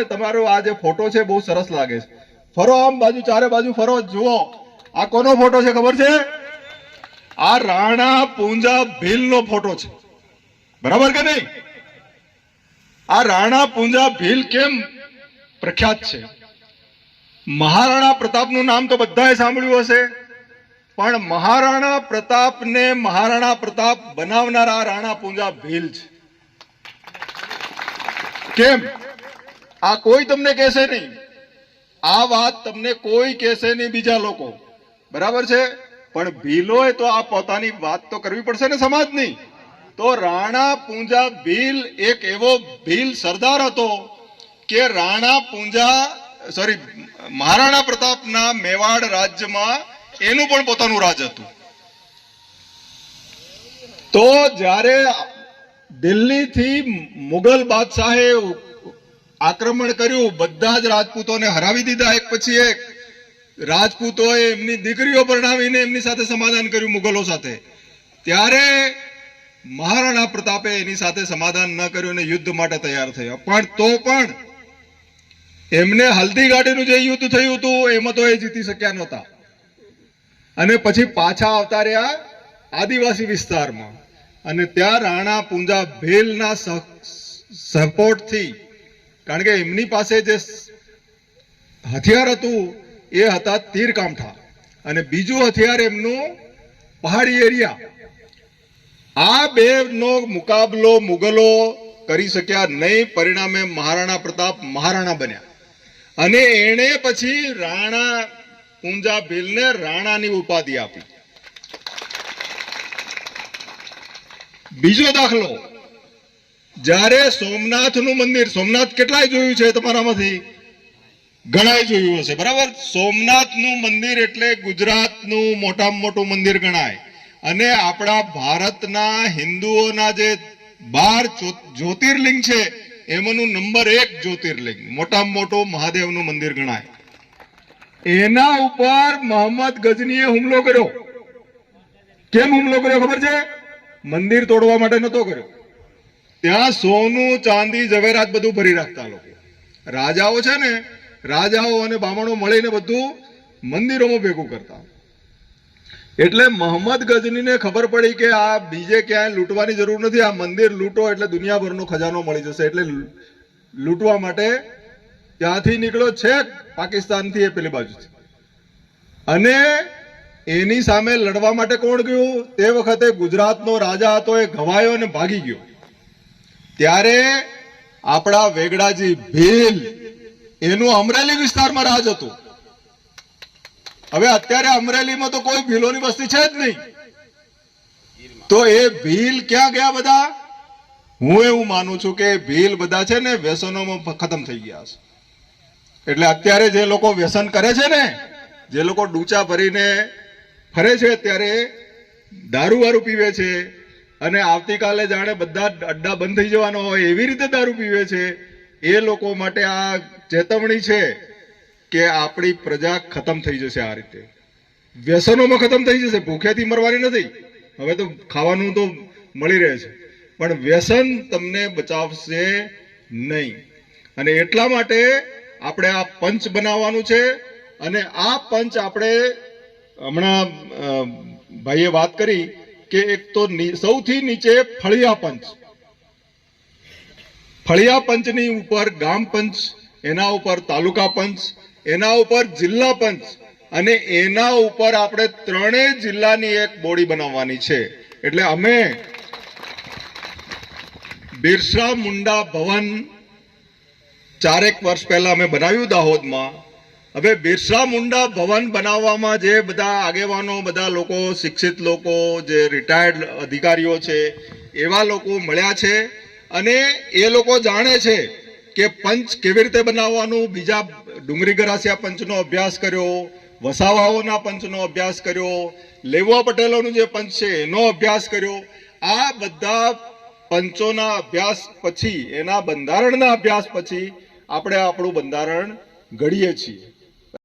તમારો આ જે ફોટો છે બહુ સરસ લાગે છે. ફરો આમ બાજુ, ચારે બાજુ ફરો, જુઓ આ કોનો ફોટો છે ખબર છે? આ રાણા પૂંજા ભીલનો ફોટો છે, બરાબર કે નહીં? આ રાણા પૂંજા ભીલ કેમ પ્રખ્યાત છે? મહારાણા પ્રતાપનું નામ તો બધાએ સાંભળ્યું હશે, પણ મહારાણા પ્રતાપને મહારાણા પ્રતાપ બનાવનારા રાણા પૂંજા ભીલ છે. કેમ? આ કોઈ તમને કહેશે નહીં, આ વાત તમને કોઈ કહેશે નહીં, બીજા લોકો, બરાબર છે? પણ ભીલોએ તો આ પોતાની વાત તો કરવી પડશે ને સમાજની. તો રાણા પૂંજા ભીલ એક એવો ભીલ સરદાર હતો કે મહારાણા પ્રતાપના મેવાડ રાજ્યમાં એનું પણ પોતાનું રાજ હતું. તો જ્યારે દિલ્હીથી મુગલ બાદશાહે આક્રમણ કર્યું, બધા જ રાજપૂતોને હરાવી દીધા એક પછી એક. રાજપૂતોએ એમની દીકરીઓ પરણાવીને એમની સાથે સમાધાન કર્યું મુગલો સાથે. ત્યારે મહારાણા પ્રતાપે એની સાથે સમાધાન ન કર્યું અને યુદ્ધ માટે તૈયાર થયા. પણ તો પણ એમને હલ્દી ઘાટીનું જે યુદ્ધ થયું હતું એમાં તો એ જીતી શક્યા નહોતા, અને પછી પાછા આવતા રહ્યા આદિવાસી વિસ્તારમાં, અને ત્યાં રાણા પૂંજા ભીલના સપોર્ટથી, કારણ કે એમની પાસે જે હથિયાર હતું એ હતા તીરકામઠા, અને બીજું હથિયાર એમનું પહાડી એરિયા. આ બે નો મુકાબલો મુગલો કરી શક્યા નહીં. પરિણામે મહારાણા પ્રતાપ મહારાણા બન્યા, અને એણે પછી રાણા પૂંજા ભીલને રાણાની ઉપાધિ આપી. બીજો દાખલો, જ્યારે સોમનાથનું મંદિર, સોમનાથ કેટલાય જોયું છે તમારામાંથી? ઘણાય જોયું હશે, બરાબર? સોમનાથનું મંદિર એટલે ગુજરાતનું મોટામાં મોટું મંદિર ગણાય, અને આપણા ભારતના હિન્દુઓના જે 12 જ્યોતિર્લિંગ છે એમાંનું નંબર 1 જ્યોતિર્લિંગ, મોટામાં મોટું મહાદેવનું મંદિર ગણાય. એના ઉપર મોહમ્મદ ગઝનીએ હુમલો કર્યો. કેમ હુમલો કર્યો ખબર છે? મંદિર તોડવા માટે નતો કર્યો. ત્યાં સોનું, ચાંદી, ઝવેરાત બધું ભરી રાખતા લોકો. રાજાઓ છે ને, રાજાઓ અને બામણો મળીને બધું મંદિરોમાં ભેગું કરતા. એટલે મોહમ્મદ ગઝનીને ખબર પડી કે આ બીજે ક્યાંય લૂંટવાની જરૂર નથી, આ મંદિર લૂંટો એટલે દુનિયાભરનો ખજાનો મળી જશે. એટલે લૂંટવા માટે ત્યાંથી નીકળ્યો છે પાકિસ્તાનથી એ પેલી બાજુથી, અને એની સામે લડવા માટે કોણ ગયું? તે વખતે ગુજરાતનો રાજા હતો, એ ઘવાયો અને ભાગી ગયો. ત્યારે આપણા વેગડાજી ભીલ, એનું અમરેલી વિસ્તારમાં રાજ હતું. હવે અત્યારે અમરેલીમાં તો કોઈ ભીલોની વસ્તી છે જ નહીં. તો એ ભીલ ક્યાં ગયા બધા? હું એવું માનું છું કે ભીલ બધા છે ને વ્યસનોમાં ખતમ થઈ ગયા છે. એટલે અત્યારે જે લોકો વ્યસન કરે છે ને, જે લોકો ડૂચા ભરીને ફરે છે, અત્યારે દારૂ વારૂ પીવે છે, અને આવતીકાલે જાણે બધા અડ્ડા બંધ થઈ જવાનો હોય એવી રીતે દારૂ પીવે છે, એ લોકો માટે આ ચેતવણી છે કે આપણી પ્રજા ખતમ થઈ જશે. આ રીતે વ્યસનોમાં ખતમ થઈ જશે. ભૂખેથી મરવાની નથી, હવે તો ખાવાનું તો મળી રહે છે, પણ વ્યસન તમને બચાવશે નહીં. અને એટલા માટે આપણે આ પંચ બનાવવાનું છે. અને આ પંચ આપણે હમણાં ભાઈએ વાત કરી કે એક તો સૌથી નીચે ફળિયા પંચ, ફળિયા પંચની ઉપર ગામ પંચ, એના ઉપર તાલુકા પંચ, એના ઉપર જિલ્લા પંચ, અને એના ઉપર આપણે 3 જિલ્લાની એક બોડી બનાવવાની છે. એટલે અમે બિરસા મુંડા ભવન 4 વર્ષ પહેલા અમે બનાવ્યું દાહોદમાં. હવે બિરસા મુંડા ભવન બનાવવામાં જે બધા આગેવાનો, બધા લોકો, શિક્ષિત લોકો, જે રિટાયર્ડ અધિકારીઓ છે, એવા લોકો મળ્યા છે, અને એ લોકો જાણે છે કે પંચ કેવી રીતે બનાવવાનું. બીજા ડુંગરી ગરાસિયા પંચનો અભ્યાસ કર્યો, વસાવાઓના પંચનો અભ્યાસ કર્યો, લેવા પટેલોનું જે પંચ છે એનો અભ્યાસ કર્યો. આ બધા પંચોના અભ્યાસ પછી, એના બંધારણના અભ્યાસ પછી આપણે આપણું બંધારણ ઘડીએ છીએ.